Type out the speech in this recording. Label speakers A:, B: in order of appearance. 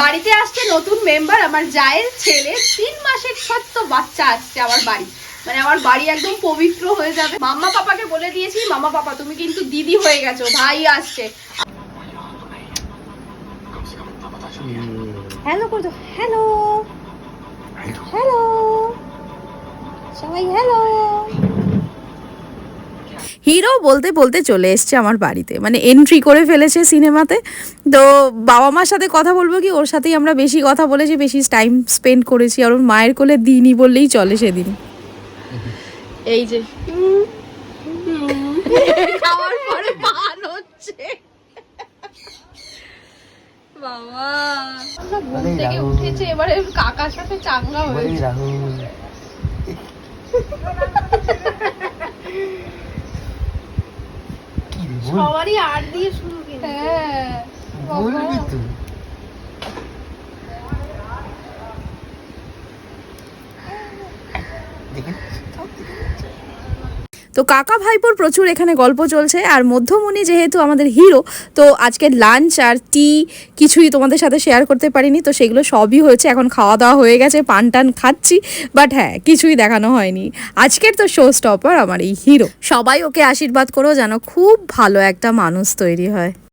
A: বাড়িতে আসছে নতুন মেম্বার, আমার জায়ের ছেলে, 3 মাসের ছোট্ট বাচ্চা আসছে আমার বাড়ি। মানে আমার বাড়ি একদম পবিত্র হয়ে যাবে। মাম্মা পাপাকে বলে দিয়েছি, মাম্মা পাপা তুমি কিন্তু দিদি হয়ে গেছো, ভাই আসছে। হ্যালো করে দাও, হ্যালো হ্যালো সবাই হ্যালো। হিরো বলতে বলতে চলে এসছে আমার বাড়িতে, মানে এন্ট্রি করে ফেলেছে সিনেমাতে। তো বাবা মার সাথে কথা বলবো কি, ওর সাথেই আমরা বেশি কথা বলেছি, বেশি টাইম স্পেন্ড করেছি। আর ওর মায়ের কোলে দিইনি বললেই চলে সেদিন। এই যে খাওয়ার পরে পান হচ্ছে বাবা, ঘুম থেকে উঠেছে, এবারে কাকার সাথে চাঙ্গা হয়েছে। সবারই আর দিয়ে শুরু। হ্যাঁ বলবি তো। তো কাকা ভাইপোর প্রচুর এখানে গল্প চলছে। আর মধ্যমণি যেহেতু আমাদের হিরো, তো আজকে লাঞ্চ আর টি কিছুই তোমাদের সাথে শেয়ার করতে পারিনি। তো সেগুলো সবই হয়েছে, এখন খাওয়া দাওয়া হয়ে গেছে, পান টান খাচ্ছি। বাট হ্যাঁ, কিছুই দেখানো হয়নি। আজকের তো শো স্টপার আমার এই হিরো। সবাই ওকে আশীর্বাদ করো যেন খুব ভালো একটা মানুষ তৈরি হয়।